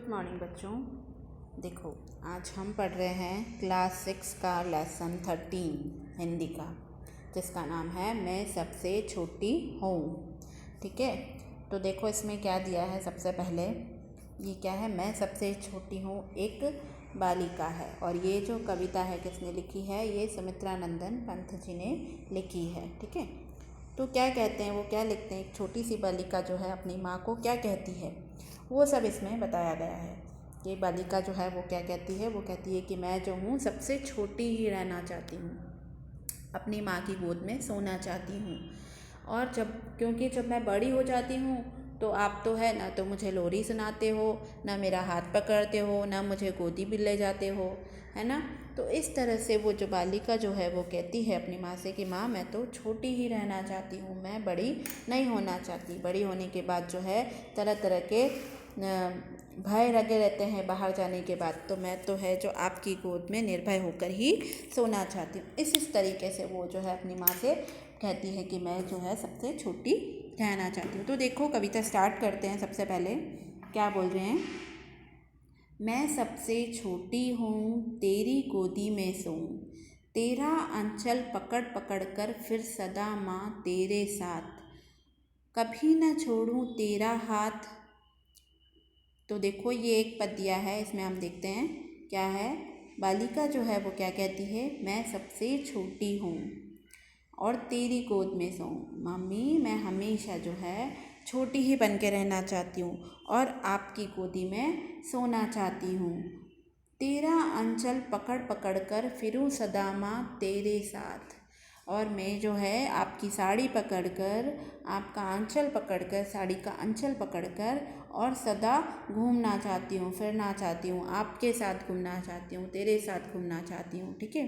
Good morning बच्चों। देखो, आज हम पढ़ रहे हैं क्लास 6 का लेसन 13 हिंदी का, जिसका नाम है मैं सबसे छोटी हूँ। ठीक है, तो देखो इसमें क्या दिया है। सबसे पहले ये क्या है, मैं सबसे छोटी हूँ, एक बालिका है। और ये जो कविता है किसने लिखी है, ये सुमित्रा नंदन पंत जी ने लिखी है। ठीक है, तो क्या कहते हैं, वो क्या लिखते हैं, एक छोटी सी बालिका जो है अपनी माँ को क्या कहती है, वो सब इसमें बताया गया है। ये बालिका जो है वो क्या कहती है, वो कहती है कि मैं जो हूँ सबसे छोटी ही रहना चाहती हूँ, अपनी माँ की गोद में सोना चाहती हूँ। और क्योंकि जब मैं बड़ी हो जाती हूँ तो आप तो है ना, तो मुझे लोरी सुनाते हो, ना मेरा हाथ पकड़ते हो, ना मुझे गोदी भी ले जाते हो, है ना। तो इस तरह से वो जो बालिका जो है वो कहती है अपनी माँ से कि माँ मैं तो छोटी ही रहना चाहती हूँ, मैं बड़ी नहीं होना चाहती। बड़ी होने के बाद जो है तरह तरह के भय लगे रहते हैं बाहर जाने के बाद, तो मैं तो है जो आपकी गोद में निर्भय होकर ही सोना चाहती हूँ। इस तरीके से वो जो है अपनी माँ से कहती है कि मैं जो है सबसे छोटी रहना चाहती हूँ। तो देखो कविता स्टार्ट करते हैं। सबसे पहले क्या बोल रहे हैं, मैं सबसे छोटी हूँ तेरी गोदी में सोऊं, तेरा आंचल पकड़ पकड़ कर फिर सदा माँ तेरे साथ, कभी न छोड़ूं तेरा हाथ। तो देखो ये एक पद दिया है, इसमें हम देखते हैं क्या है। बालिका जो है वो क्या कहती है, मैं सबसे छोटी हूँ और तेरी गोद में सोऊं, मम्मी मैं हमेशा जो है छोटी ही बन के रहना चाहती हूँ और आपकी गोदी में सोना चाहती हूँ। तेरा आंचल पकड़ पकड़ कर फिरूं सदा माँ तेरे साथ, और मैं जो है आपकी साड़ी पकड़कर, आपका आंचल पकड़कर, साड़ी का आंचल पकड़कर और सदा घूमना चाहती हूँ, फिरना चाहती हूँ, आपके साथ घूमना चाहती हूँ, तेरे साथ घूमना चाहती हूँ। ठीक है,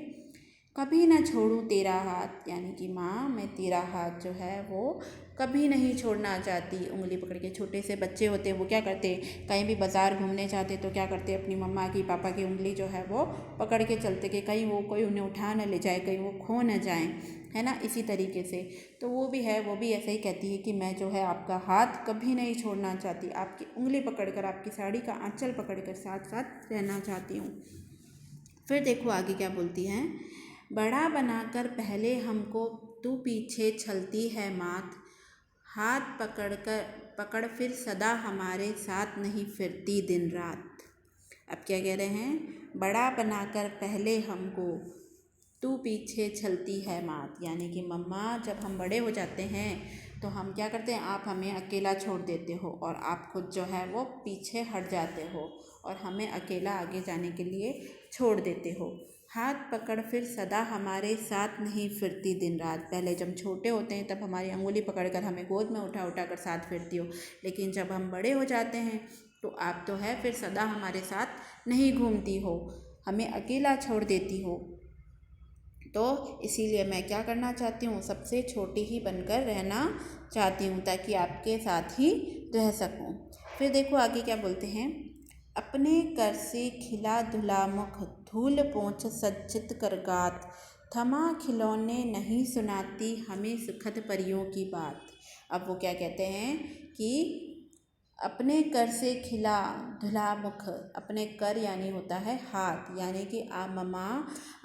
कभी ना छोड़ूं तेरा हाथ, यानी कि माँ मैं तेरा हाथ जो है वो कभी नहीं छोड़ना चाहती। उंगली पकड़ के, छोटे से बच्चे होते हैं वो क्या करते, कहीं भी बाज़ार घूमने जाते तो क्या करते, अपनी मम्मा की पापा की उंगली जो है वो पकड़ के चलते कि कहीं वो कोई उन्हें उठा न ले जाए, कहीं वो खो न जाएं, है ना। इसी तरीके से तो वो भी है, वो भी ऐसे ही कहती है कि मैं जो है आपका हाथ कभी नहीं छोड़ना चाहती, आपकी उंगली पकड़कर, आपकी साड़ी का आंचल पकड़कर साथ साथ रहना चाहती हूँ। फिर देखो आगे क्या बोलती हैं, बड़ा बनाकर पहले हमको तू पीछे चलती है मात, हाथ पकड़ फिर सदा हमारे साथ नहीं फिरती दिन रात। अब क्या कह रहे हैं, बड़ा बनाकर पहले हमको तू पीछे चलती है मात, यानी कि मम्मा जब हम बड़े हो जाते हैं तो हम क्या करते हैं, आप हमें अकेला छोड़ देते हो और आप खुद जो है वो पीछे हट जाते हो और हमें अकेला आगे जाने के लिए छोड़ देते हो। हाथ पकड़ फिर सदा हमारे साथ नहीं फिरती दिन रात, पहले जब छोटे होते हैं तब हमारी अंगुली पकड़कर हमें गोद में उठा उठा कर साथ फिरती हो, लेकिन जब हम बड़े हो जाते हैं तो आप तो है फिर सदा हमारे साथ नहीं घूमती हो, हमें अकेला छोड़ देती हो। तो इसीलिए मैं क्या करना चाहती हूँ, सबसे छोटी ही बनकर रहना चाहती हूँ ताकि आपके साथ ही रह सकूँ। फिर देखो आगे क्या बोलते हैं, अपने कर से खिला धुला मुख, धूल पोंछ सज्जित कर गात, थमा खिलौने नहीं सुनाती हमें सुखद परियों की बात। अब वो क्या कहते हैं कि अपने कर से खिला धुला मुख, अपने कर यानी होता है हाथ, यानी कि आप मम्मा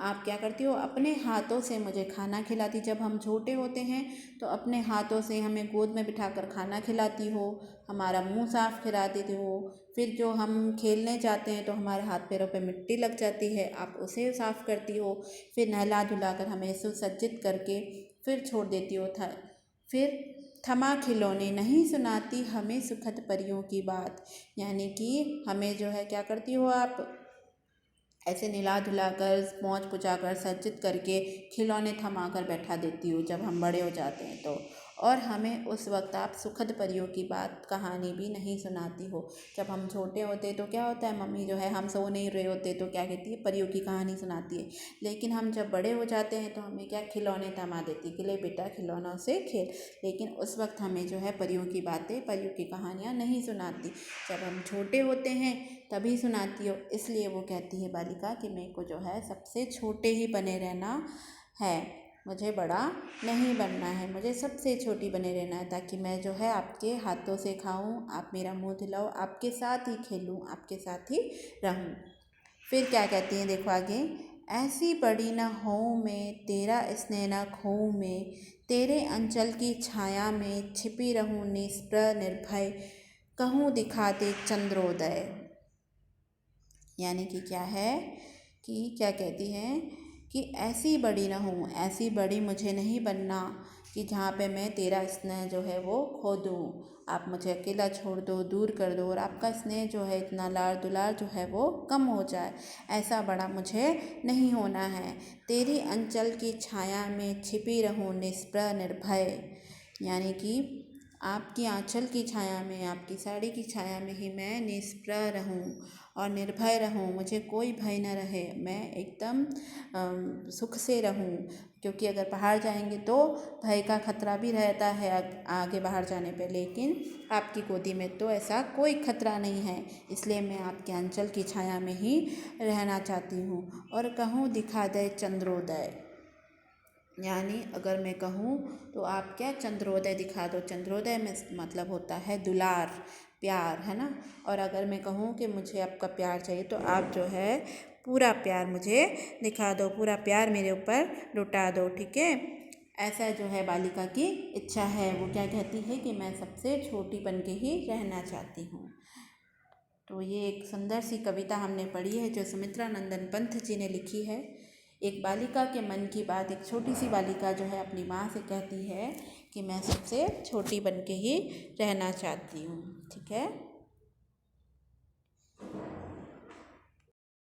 आप क्या करती हो, अपने हाथों से मुझे खाना खिलाती। जब हम छोटे होते हैं तो अपने हाथों से हमें गोद में बिठाकर खाना खिलाती हो, हमारा मुंह साफ करा देती हो। फिर जो हम खेलने जाते हैं तो हमारे हाथ पैरों पे मिट्टी लग जाती है, आप उसे साफ़ करती हो। फिर नहला धुलाकर हमें सुसज्जित करके फिर छोड़ देती हो था। फिर थमा खिलौने नहीं सुनाती हमें सुखद परियों की बात, यानी कि हमें जो है क्या करती हो, आप ऐसे नहला धुलाकर पहुँच पुछाकर सज्जित करके खिलौने थमा कर बैठा देती हो जब हम बड़े हो जाते हैं तो। और हमें उस वक्त आप सुखद परियों की बात कहानी भी नहीं सुनाती हो। जब हम छोटे होते तो क्या होता है, मम्मी जो है हम सो नहीं रहे होते तो क्या कहती है, परियों की कहानी सुनाती है। लेकिन हम जब बड़े हो जाते हैं तो हमें क्या, खिलौने थमा देती कि ले बेटा खिलौनों से खेल, लेकिन उस वक्त हमें जो है परियों की बातें, परियों की कहानियाँ नहीं सुनाती। जब हम छोटे होते हैं तभी सुनाती हो। इसलिए वो कहती है बालिका कि मेरे को जो है सबसे छोटे ही बने रहना है। मुझे बड़ा नहीं बनना है, मुझे सबसे छोटी बने रहना है, ताकि मैं जो है आपके हाथों से खाऊं, आप मेरा मुंह दिलाओ, आपके साथ ही खेलूं, आपके साथ ही रहूं। फिर क्या कहती हैं, देखो आगे, ऐसी बड़ी न होऊं मैं, तेरा स्नेह न खोऊं मैं, तेरे अंचल की छाया में छिपी रहूं निष्प्रह निर्भय, कहूँ दिखा दे चंद्रोदय। यानी कि क्या है कि क्या कहती हैं कि ऐसी बड़ी ना हूँ, ऐसी बड़ी मुझे नहीं बनना कि जहाँ पे मैं तेरा स्नेह जो है वो खो दूँ, आप मुझे अकेला छोड़ दो, दूर कर दो, और आपका स्नेह जो है, इतना लाड़ दुलार जो है वो कम हो जाए। ऐसा बड़ा मुझे नहीं होना है। तेरी अंचल की छाया में छिपी रहूँ निष्प्रह निर्भय, यानी कि आपकी आंचल की छाया में, आपकी साड़ी की छाया में ही मैं निष्प्रह रहूं और निर्भय रहूं, मुझे कोई भय न रहे, मैं एकदम सुख से रहूं। क्योंकि अगर बाहर जाएंगे तो भय का खतरा भी रहता है आगे बाहर जाने पे, लेकिन आपकी गोदी में तो ऐसा कोई खतरा नहीं है। इसलिए मैं आपके आंचल की छाया में ही रहना चाहती हूँ। और कहूँ दिखा दे चंद्रोदय, यानी अगर मैं कहूँ तो आप क्या चंद्रोदय दिखा दो। चंद्रोदय में मतलब होता है दुलार, प्यार, है ना। और अगर मैं कहूँ कि मुझे आपका प्यार चाहिए तो आप जो है पूरा प्यार मुझे दिखा दो, पूरा प्यार मेरे ऊपर लुटा दो, ठीक है। ऐसा जो है बालिका की इच्छा है, वो क्या कहती है कि मैं सबसे छोटी बन के ही रहना चाहती हूँ। तो ये एक सुंदर सी कविता हमने पढ़ी है जो सुमित्रा नंदन पंत जी ने लिखी है। एक बालिका के मन की बात, एक छोटी सी बालिका जो है अपनी माँ से कहती है कि मैं सबसे छोटी बन के ही रहना चाहती हूँ, ठीक है।